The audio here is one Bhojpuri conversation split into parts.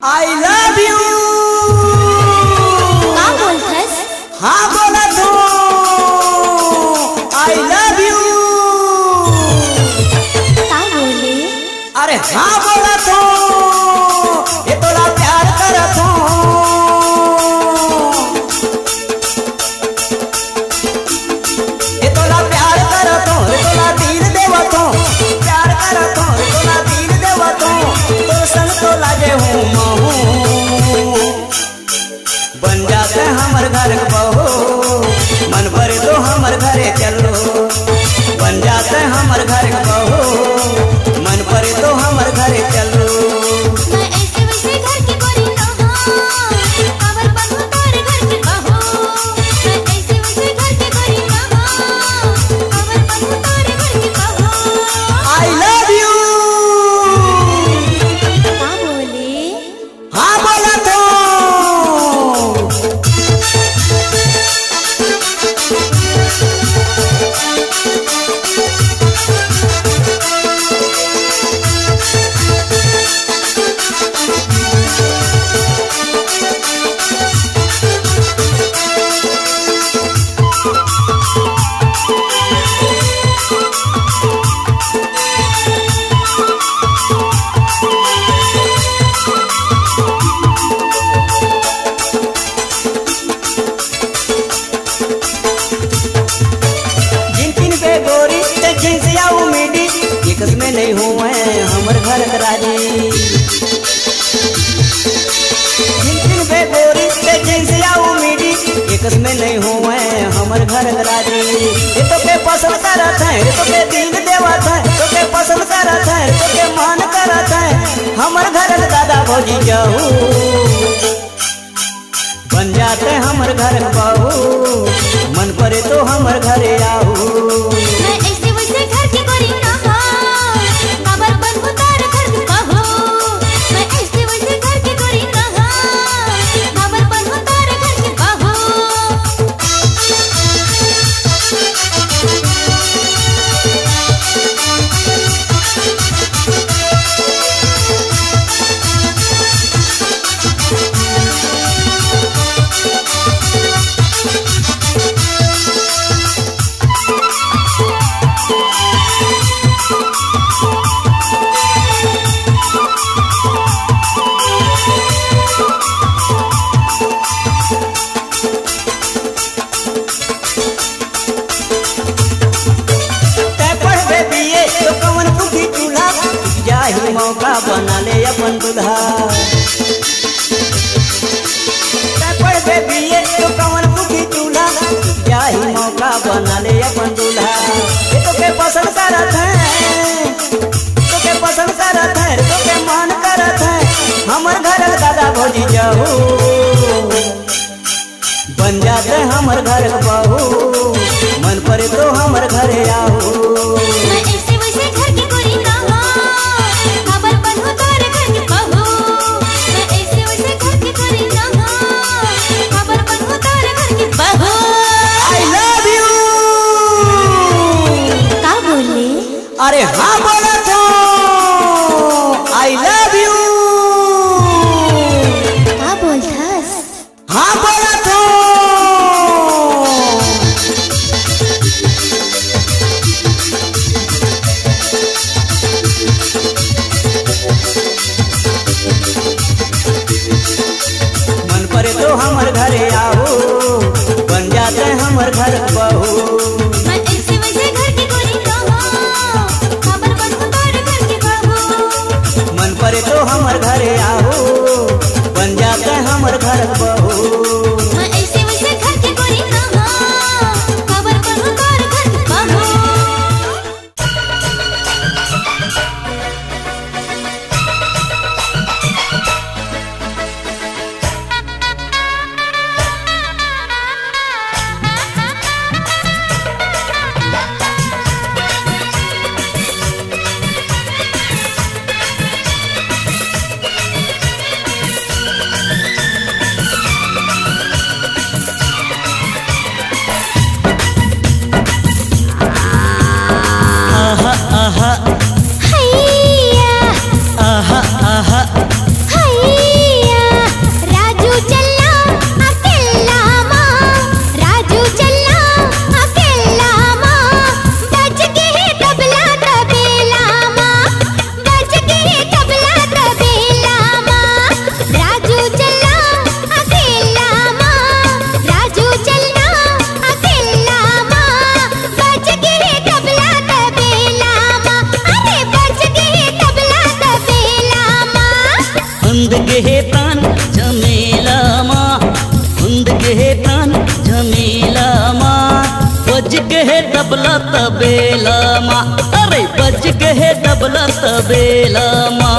I love you. का बोलथस? हाँ बोलत हूँ आई लव यू। का बोले? अरे हाँ बोलत हूँ ये तोला प्यार करत हूँ। ये तोला प्यार करत हूँ ये तोला दिल देवत हूँ। प्यार करत हूँ ये तोला दिल देवत हूँ। तो सन तो लाजे हूँ बन जाते हमर घर बहू। मन भर दो हमर घरे चलो बन जाते हमर घर बहू। मन भर दो हमर घरे चलो। मैं ऐसे वैसे घर की गोरी ना हूँ, अमर बनूं तोरे घर की बहू। मैं ऐसे वैसे घर की गोरी ना हूँ, अमर बनूं तोरे घर की बहू। I love you. का बोले? हाँ बोला तो में नहीं हुए हमर घर राजी। जिन पे गोरी ते जैसे उम्मीदी एकस में नहीं हुए हमर घर राजी। ये तो के पसंद करत है ये तो के दिल देवत है तो के पसंद करत है तो के मान करत है। हमर घर दादा भौजी जाऊ बन जाते हमर घर बहू। मन करे तो हमर घरे आऊ। मैं ऐसे वैसे घर की गोरी ना हूँ, अमर बनूं तोरे घर की बहू। मैं ऐसे वैसे घर की गोरी ना हूँ, अमर बनूं तोरे घर की बहू। मौका बना ले अपन दुल्हा पढ़ बे बीए तो कवन पुखी चूल्हा। जाही मौका बना ले अपन दुल्हा। ये तो के पसंद करत है तो के पसंद करत है तो के मान करत है। हमर घर दादा भौजी जाऊ बन जाते हमर घर बहू। मन पर तो हमर घरे आऊ। मैं ऐसे वैसे घर की गोरी ना हूँ, अमर बनूं तोरे घर की बहू। मैं ऐसे वैसे घर की गोरी ना हूँ, अमर बनूं तोरे घर की बहू। I love you. का बोले? अरे हाँ बोला तो आई लव यू। का बोलथस? हाँ बोला तो हुंद गे प्राण झमेलामा हुंद गे प्राण झमेलामा बज गे तबला तबेलामा अरे बज गे तबला तबेलामा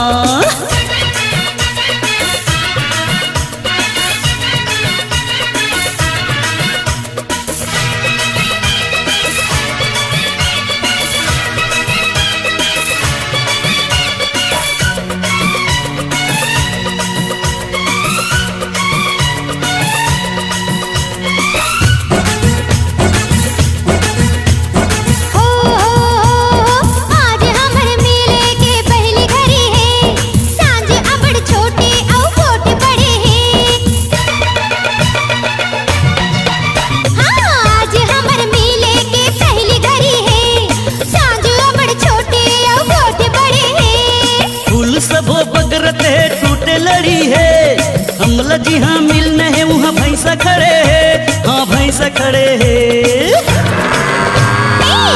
जी हाँ मिलने है वहाँ भैंसा खड़े है हाँ भैंसा खड़े है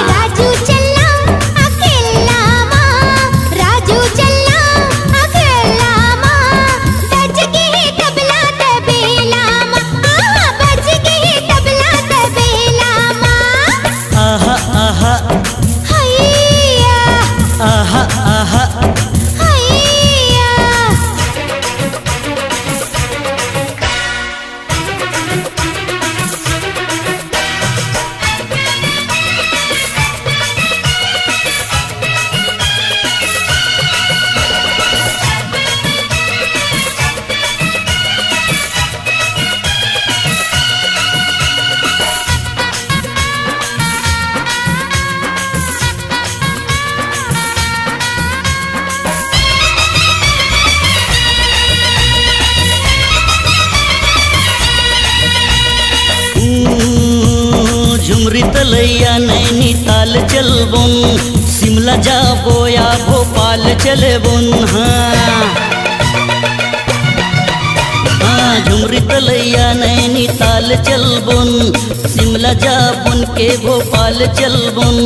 राजू चलना अकेला माँ राजू चलना अकेला माँ बज के तबला तबेला माँ बज के तबला तबेला माँ आहा आहा हैया आहा आहा हैया झुमरी तलैया नैनीताल चलबुन शिमला जाबो या भोपाल चलबुन हाँ झुमरी तलैया नैनीताल चलबुन शिमला जाबुन के भोपाल चलबुन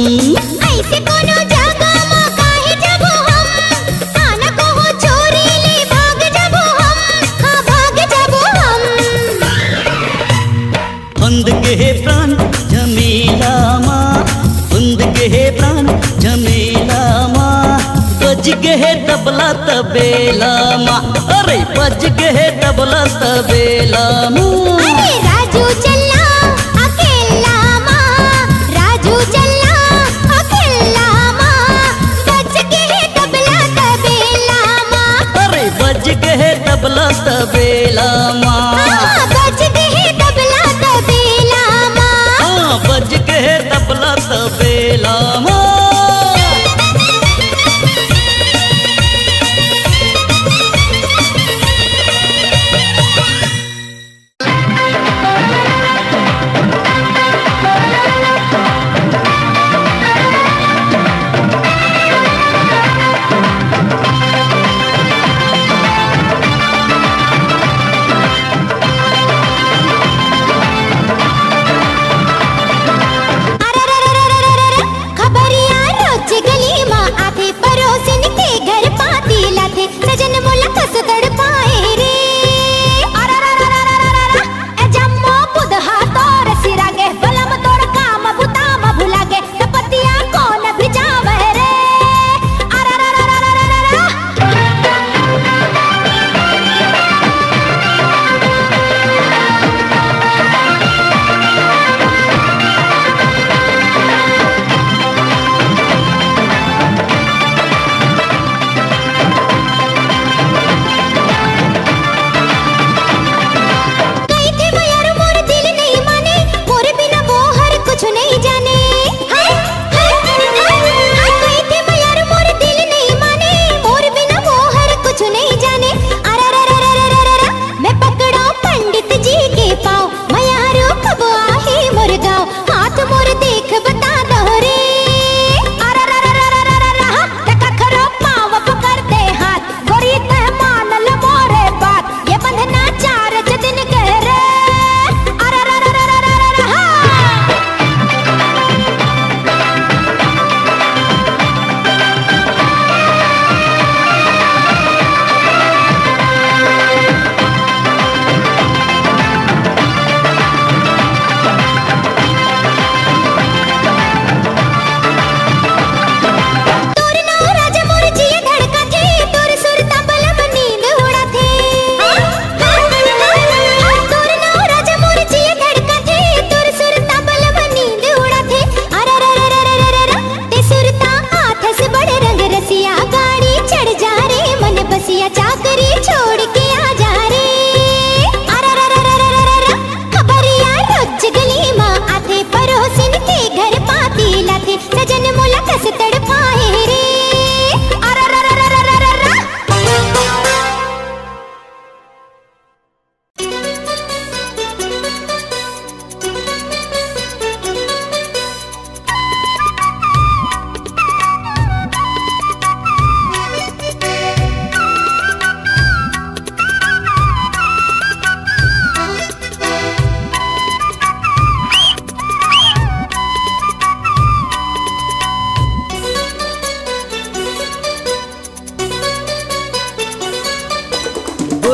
ऐसे कोनो जगह माँ काहे जबो हम खाना को हो चोरी ले भाग जबो हम हाँ भाग जबो हम हुंद गे प्राण झमेलामा हुंद गे प्राण झमेलामा बज गे तबला तबेलामा अरे बज गे तबला तबेलामा अरे राजू चलना अकेला माँ राजू चलना अकेला माँ बज के तबला तबेला माँ अरे बज गे तबला तबेलामा बज के तबला तबेला माँ हाँ बज गे तबला तबेलामा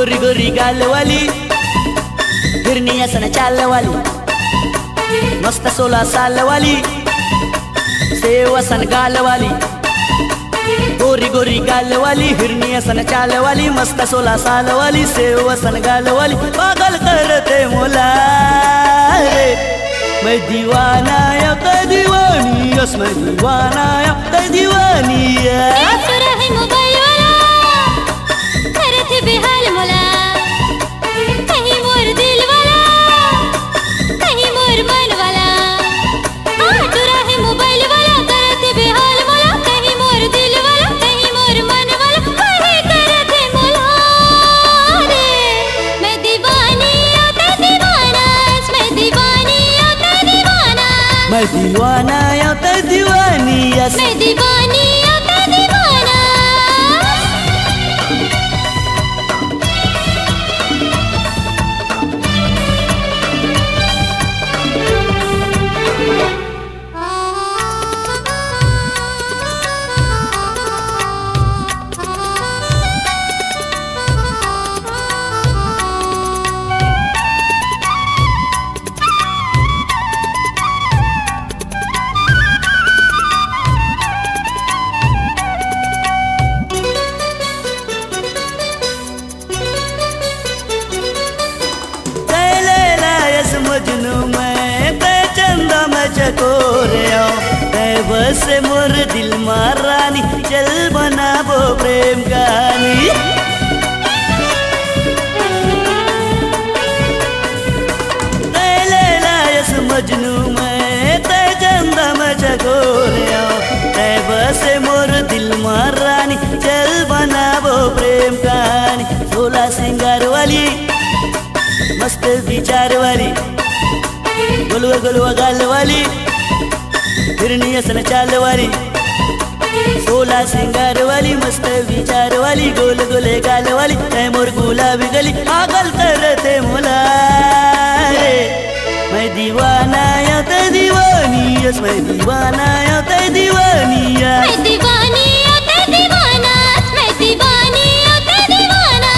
गोरी गोरी गाल वाली हिरनी असन चाल वाली मस्त 16 साल वाली सेव असन गाल वाली गोरी गोरी गाल वाली हिरनी असन चाल वाली मस्त 16 साल वाली सेव असन गाल वाली पागल करते मोला रे मैं दीवाना या कै दीवानी यस मैं दीवाना या कै दीवानी मोबाइल वाला करते बेहाल मोला कहीं मोर दिल वाला कहीं मोर मन वाला टुरा है मोबाइल वाला करते बेहाल मोला कहीं मोर दिल वाला कहीं मोर मन वाला कहीं करते मोला रे मैं दीवानी या कै दीवाना मैं दीवानी या कै दीवाना मैं दीवाना या कै दीवानी यस मैं दीवानी या कै दीवाना मजनू मैं कै चंदा मैं चकोरिया कै बस मोर दिल मारानी चल बनाबो प्रेम कहानी कै लैला यस मजनू मैं कै चंदा मैं चकोरिया कै बस मोर दिल मारानी चल बनाबो प्रेम कहानी 16 सिंगार वाली मस्त विचार वाली गोलुआ गोलुआ गाल वाली हिरनी असन चाल वाली 16 सिंगार वाली मस्त विचार वाली गोल गोले गाल वाली तै मोर गुलाबी गली पागल करते मोला रे मैं दीवाना या कै दीवानी यस मैं दीवाना या कै दीवानी मैं दीवानी या कै दीवाना मैं दीवानी या कै दीवाना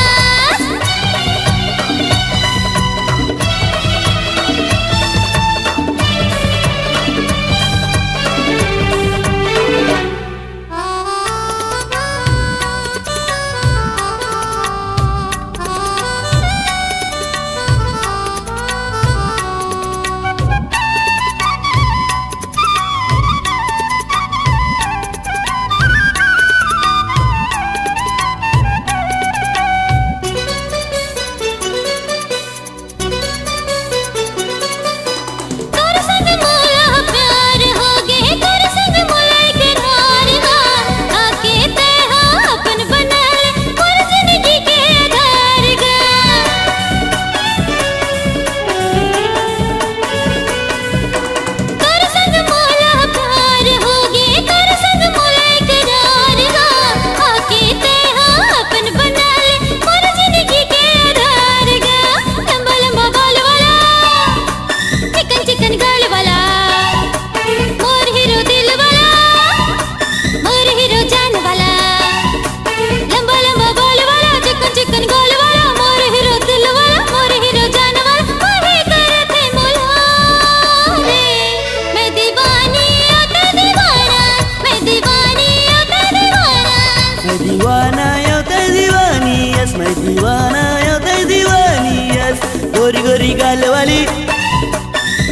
गोरी गोरी गाल वाली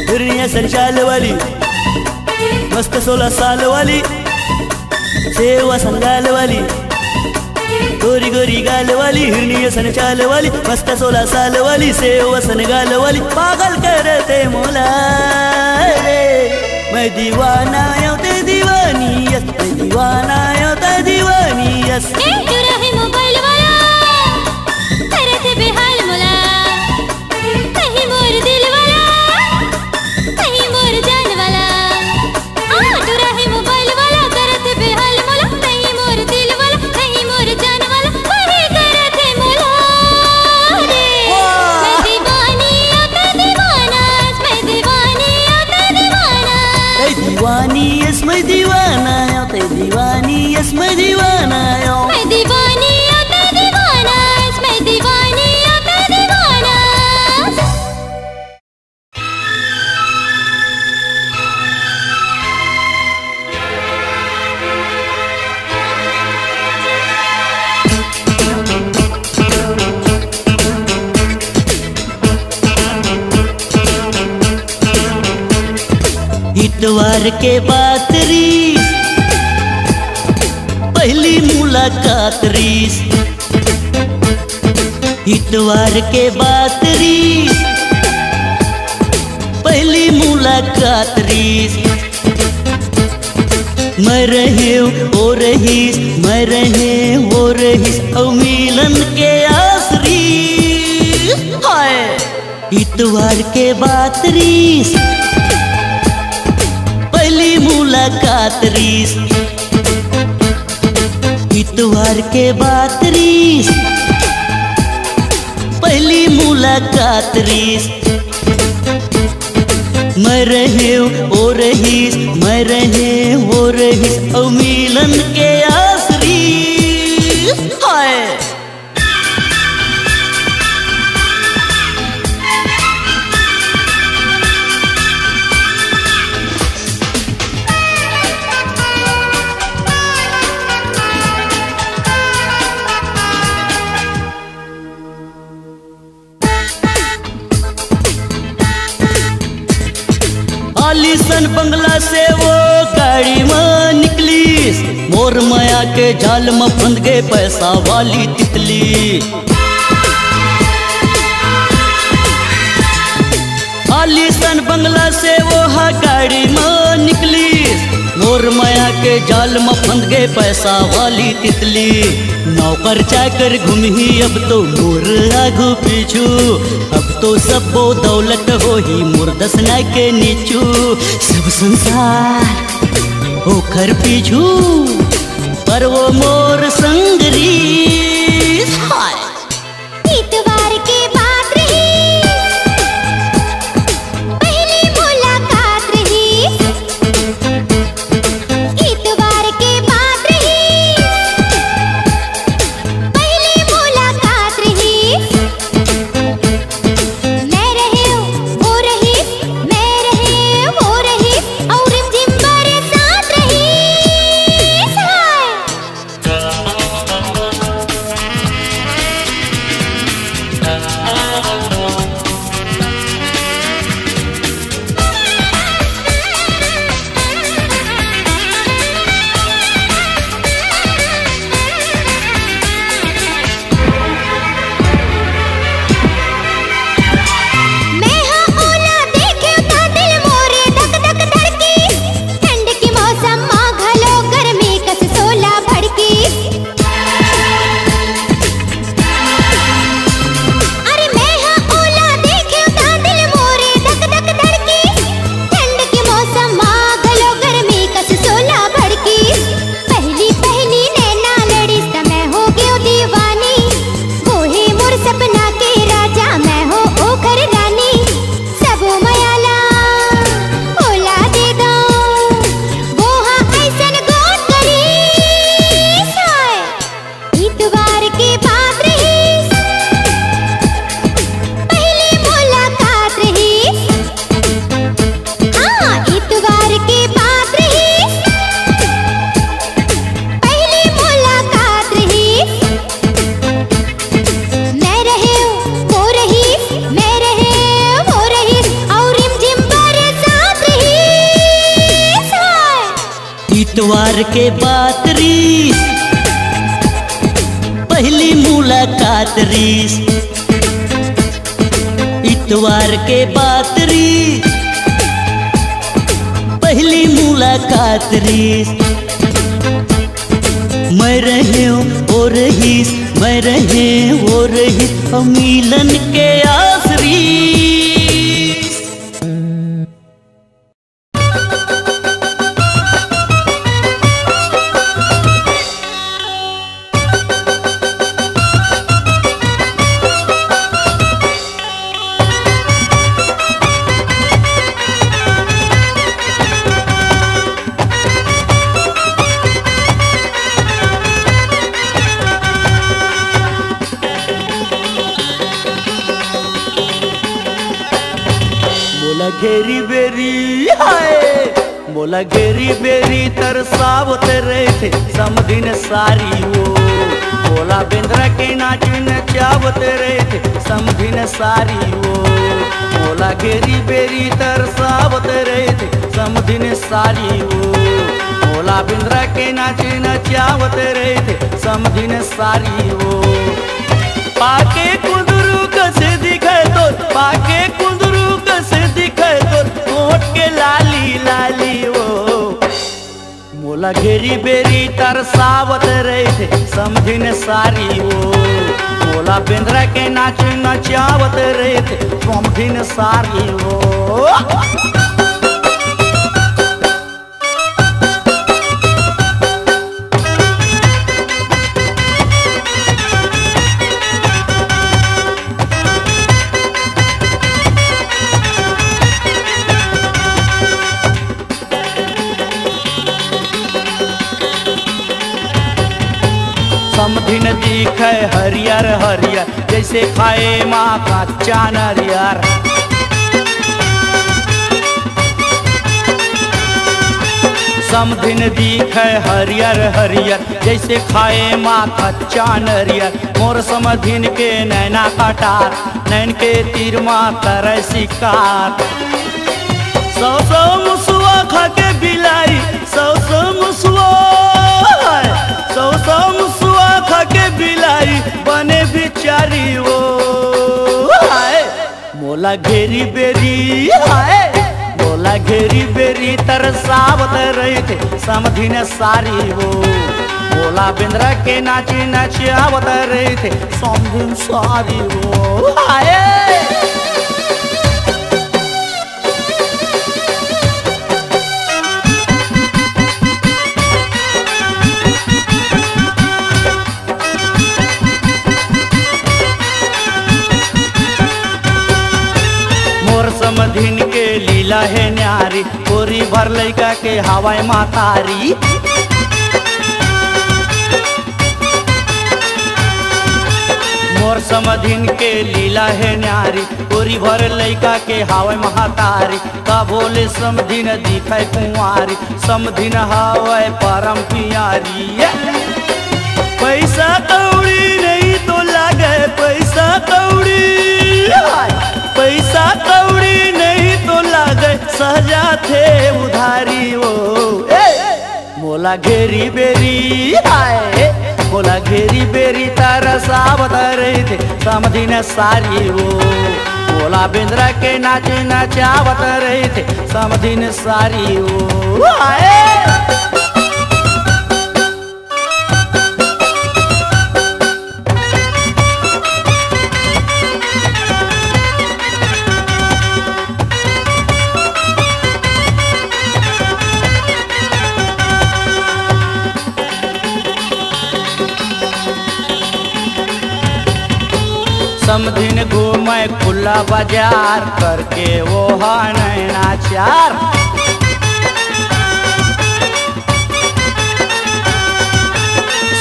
हिरनी असन चाल वाली मस्त 16 साल वाली सेव असन गाल वाली गोरी गोरी गाल वाली हिरनी असन चाल वाली मस्त 16 साल वाली सेव असन गाल वाली पागल करते मोला रे मैं दीवाना या कै दीवानी यस मैं दीवाना या कै दीवानी यस मोबाइल वाला करते बेहाल मोला कहीं मोर दिल वाला कहीं मोर जान वाला टुरा है मोबाइल वाला करते बेहाल मोला कहीं मोर दिल वाला कहीं मोर जान वाला कहीं करते मोला रे मैं दीवानी या कै दीवाना मैं दीवानी या कै दीवाना दीवानी यस मैं दीवाना या कै दीवानी यस मैं दीवाना मैं इतवार के बात रीस, पहली मुलाकात रीस। इतवार के बात रीस, पहली मुलाकात रीस। मैं रहे वो रहीस, मैं रहे वो रहीस, और मिलन के आसरी। हाय इतवार के बात रीस, पहली मुलाकात रीस। इतवार के बात रीस, पहली मुलाकात रीस। मैं रहे वो रहीस, मैं रहे वो रहीस, और मिलन के आसरी। हाय आलीशान बंगला से वो गाड़ी में निकली, मोर माया के जाल में फंद गए पैसा वाली तितली। आलीशान बंगला से वो गाड़ी में निकली, मोर माया के जाल में फंद गए पैसा वाली तितली। नौकर चाकर घूमी अब तो मोर आगू पीछू, अब तो सब वो दौलत हो ही मोर दसना के नीचू। सब संसार ओखर पीछू, पर वो मोर संगरी। इतवार के बात रही, पहली मुलाकात रही। इतवार के बात रही, पहली मुलाकात रही। मैं रहे वो रही, मैं रहे वो रही, और रिमझिम बरसात रही। मैं हाँ ओला देखे ता दिल मोरे धक धक धड़की, ठंड की मौसम माँ घलो गर्मी कस सोला भड़की। अरे मैं हाँ ओला देखे ता दिल मोरे धक धक धड़की, ठंड की मौसम माँ घलो गर्मी कस सोला भड़की। पहली पहली नैना लड़ी ता मैं हो गयो दीवानी, वो है मोर सपना के राजा, मैं हो ओखर रानी। सब मयाला ओला दे दो, वो हाँ ऐसन गोट करी। इतवार के बात रही, पहली मुलाकात रही। हाँ इतवार के बात रही, पहली मुलाकात रही। मैं रहे वो रही, मैं रहे वो रही, और रिमझिम बरसात रही। इतवार के बात रीस, पहली मुलाकात रीस। इतवार के बात रीस, पहली मुलाकात रीस। मैं रहे वो रहीस, मैं रहे वो रहीस, और मिलन के आसरी। घेरी बेरी हाय मोला घेरी बेरी तरसावत रहे थे समधिन सारी वो। मोला बेंद्रा के नाच नचावत रहे थे समधिन सारी वो। मोला घेरी बेरी तरसावत रहे थे समधिन सारी वो। मोला बेंद्रा के नाच नचावत रहे थे समधिन सारी वो। पाके कुंदरू कसे दिखे तो, पाके कुंदरू कसे दिखे तो, होठ के लाली लाली वो। मोला घेरी बेरी तरसावत रहे थे समधिन सारी वो। मोला बेंद्रा के नाच नचावत रहे थे समधिन सारी वो। समधिन दिखे हरियर हरियर जैसे खाए माँ का चानरियर। समधिन दिखे हरियर हरियर जैसे खाए माँ का चानरियर। मोर समधिन के नैना कटार, नैन के तीर माँ तरह शिकार। सौ सौ मुसुआ खा के बिलाई, सौ सौ मुसुआ, सौ सौ मुसुआ खा के बिलाई बने बिचारी वो। हाय मोला घेरी बेरी, हाय मोला घेरी बेरी तरसावत रहे थे समधिन सारी वो। मोला बेंद्रा के नाच नचावत रहे थे समधिन सारी वो। हाय समधिन के लीला है न्यारी, पूरी भर लैका के हवाई मातारी। मोर समधिन के लीला है न्यारी, पूरी भर लैका के हवाई महातारी। का बोले समधिन दिखाए कुंवारी, समधिन हवाई परम प्यारी। पैसा कौड़ी नहीं तो लागे, पैसा कौड़ी, पैसा कौड़ी नहीं तो लागे सहजा थे उधारी वो। मोला घेरी बेरी, हाय मोला घेरी बेरी तरसावत रहे थे समधिन सारी वो। मोला बेंद्रा के नाच नचावत रहे थे समधिन सारी वो। हाय समधिन घूमे खुला बाजार करके वो नैनाचार।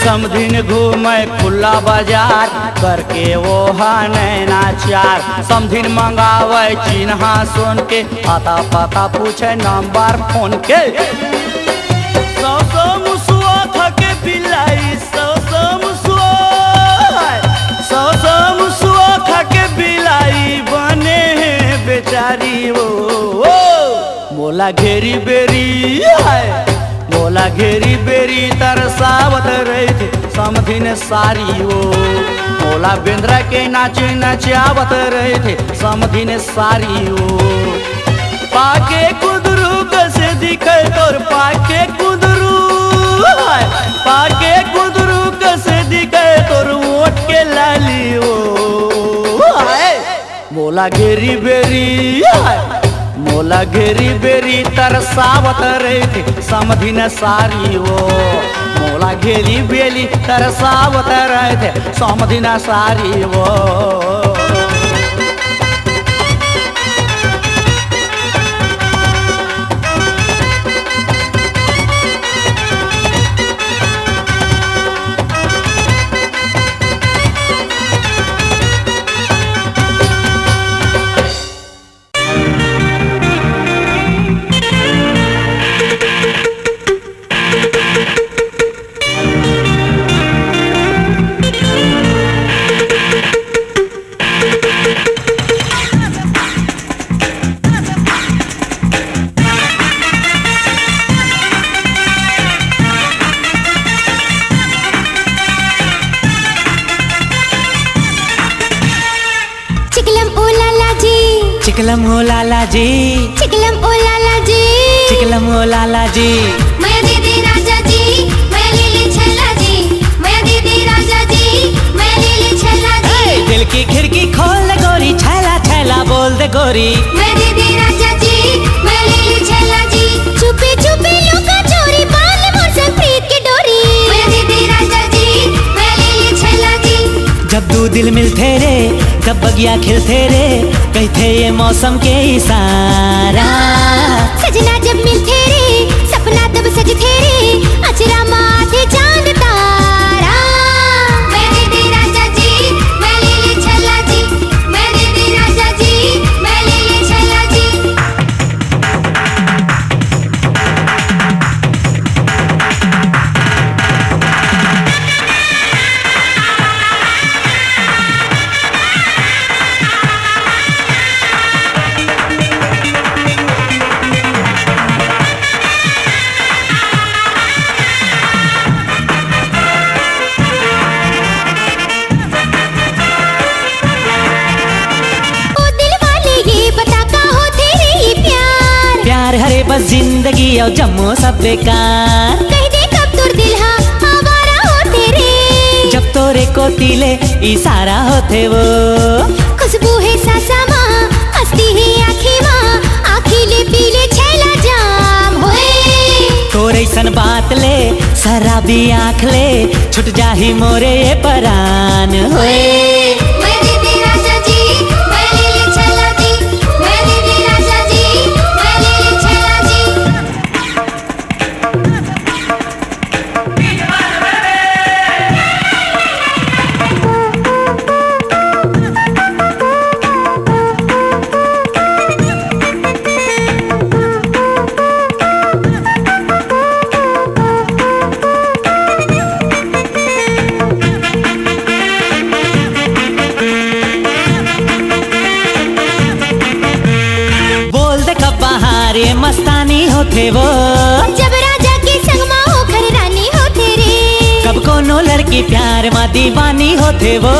समधिन घूमे खुला बाजार करके वो नैनाचार। समधिन मंगावे चिन्हा सुन के, आता पता पूछे नंबर फोन के। सौ सौ मुसुआ खा के बिलाई, सौ सौ मुसुआ, सौ सौ मुसुआ खा के बिलाई बने हैं बेचारी वो। मोला घेरी बेरी, है मोला घेरी बेरी तरसावत रहे थे समधिन सारी वो। मोला बेंद्रा के नाच नचावत रहे थे समधिन सारी वो। पाके कुदरू कसे दिखे तोर, पाके कुदरू, पाके कुदरू कसे दिखे तोर ओट के लाली वो। मोला घेरी बेरी, मोला घेरी बेरी तरसावत रहे थे समधिन सारी वो। मोला घेरी बेली तरसावत रहे थे समधिन सारी वो। चिकलम ओ लाला जी, चिकलम ओ लाला जी, चिकलम ओ लाला जी। मैं दीदी राजा जी, मैं लीली छल्ला जी, मैं दीदी राजा जी, मैं लीली छल्ला जी। दिल की खिड़की खोल दे गोरी, छैला छैला बोल दे गोरी। मैं दीदी राजा जी, मैं लीली छल्ला जी। चुपे चुपे लुका चोरी बांध मोर संग प्रीत की डोरी। मैं दीदी राजा जी, मैं लीली छल्ला जी। जब दो दिल मिलते रे तब बगिया खिलते रे, कहते ये मौसम के इशारा। सजना जब मिलते रे सपना तब सजते रे, अचरा माथे चांद तारा। मैं दीदी राजा जी, मैं लीली छल्ला जी, मैं दीदी राजा जी, मैं लीली छल्ला जी। हरे बस जिंदगी और जम्मो सब बेकार। कह दे कब तुर दिल हा आवारा होते रे, जब तोरे को तिले इशारा होते वो। खुशबू है सासा माँ, मस्ती है आँखी माँ, आँखीले पीले छैला जाम होए। तोरे सन बात ले शराबी आँख ले, छुट जाही मोरे ये परान होए। मैं दीदी राजा जी, मैं लीली छल्ला जी, मैं दीदी राजा जी, मैं लीली छल्ला जी। ये मस्तानी होते वो, जब राजा के संग माँ होकर रानी होते रे। कब कोनो लड़की प्यार माँ दीवानी होते वो,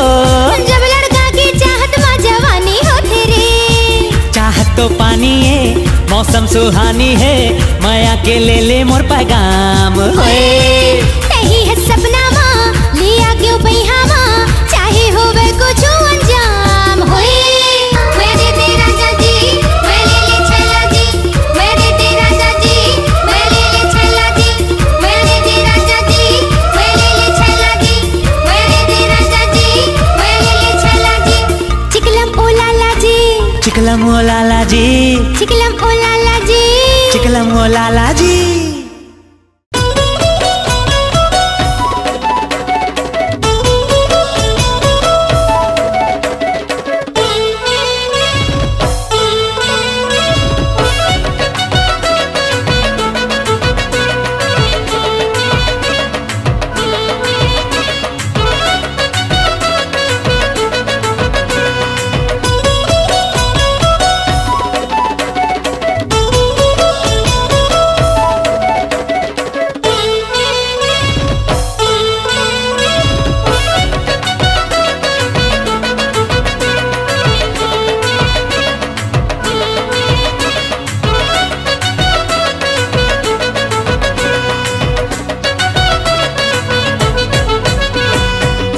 जब लड़का की चाहत माँ जवानी होते रे। चाहत तो पानी है मौसम सुहानी है, माया के ले मोर पैगाम होए। नहीं है सपना माँ लिया क्यों पहिया माँ, चाहे होवे कुछ अंजाम होए। मैं दीदी राजा जी, मैं लीली छल्ला जी, मैं दीदी राजा जी, मैं लीली छल्ला जी, मैं दीदी राजा जी, मैं लीली छल्ला जी, मैं दीदी राजा जी, मैं लीली छल्ला जी। चिकलम ओ लाला जी, चिकलम ओ लाला जी, चिकलम ओ लाला जी, चिकलम ओ लाला जी।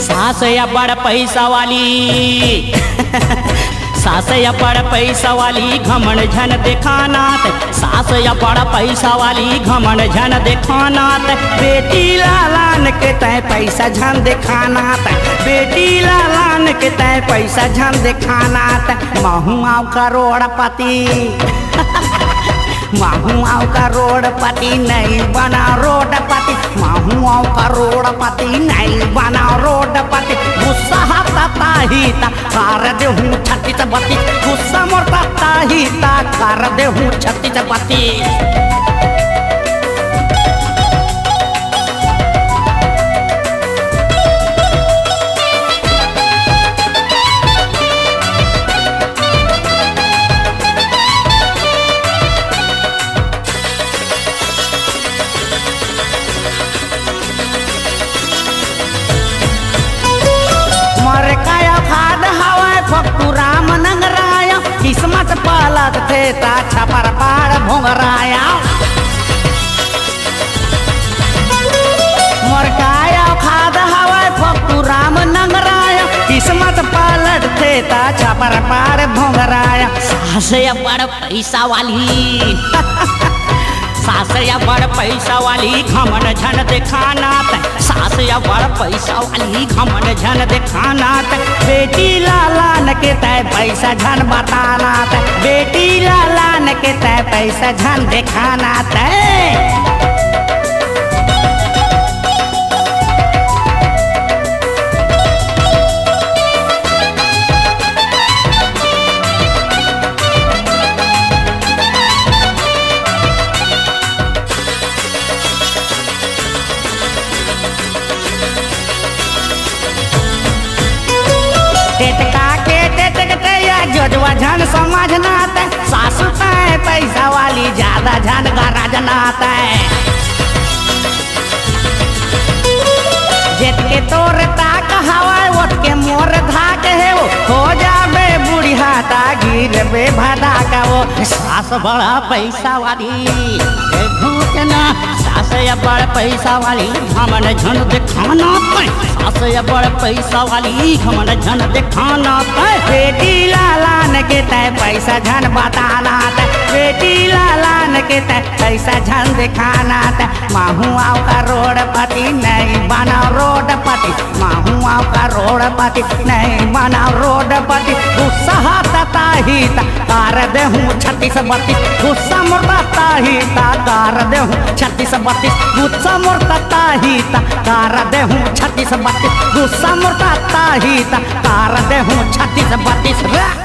सास या बड़ पैसा वाली सास या बड़ पैसा वाली घमंड झन देखानात, सास या बड़ पैसा वाली घमंड झन देखानात। बेटी लालान के तय पैसा झन देखानात, बेटी लालान के तय पैसा झन देखानात। महू आव करोड़पति महू आव करोड़पति नहीं बना रोडपति, महू आव करोड़पति नहीं बना रोडपति। गुस्सा हाता ही ता कर दे हूँ छत्तीस बत्ती, गुस्सा मोरता ही ता कर दे हूँ छत्तीस बत्ती। किस्मत ता छपर पाड़ भोंगराया मोरकाया खाद हवाय फक्तू राम नंगराया किस्मत पलटते ता छपर पाड़ भोंगराया सास या बड़ पैसा वाली सास या बड़ पैसा वाली घमन झन दिखाना सास या बड़ पैसा वाली घमन झन दिखाना बेटी लालान के तय पैसा झन बताना बेटी लालान के तय पैसा झन दिखाना तय टेटका के टेटकते या जोजवा झन समझना तय सासु तय पैसा वाली ज्यादा झन गरजना तय जेत के तोर ताक हवाय ओट के मोर धाक है वो हो जाबे बुढ़िया ता गिरबे भदा का वो सास बड़ा पैसा वाली घूटना सास या बड़ पैसा वाली घमन झन दिखाना तय सास या बड़ पैसा वाली घमन झन दिखाना तय बेटी लालान के तय पैसा झन बताना तय बेटी लालान के तय पैसा झन दिखाना तय माहुआव का रोडपति नहीं बना रोडपति माहुआव का रोडपति नहीं बना रोडपति गुस्सा तता ही कार देहूँ 36-32 गुस्सा मुर्दा ही कार देहूँ 36-32 गुस्सा मुर्दा ही कार देहूँ 36-32 गुस्सा मुर्दा ही कार देहूँ 36-32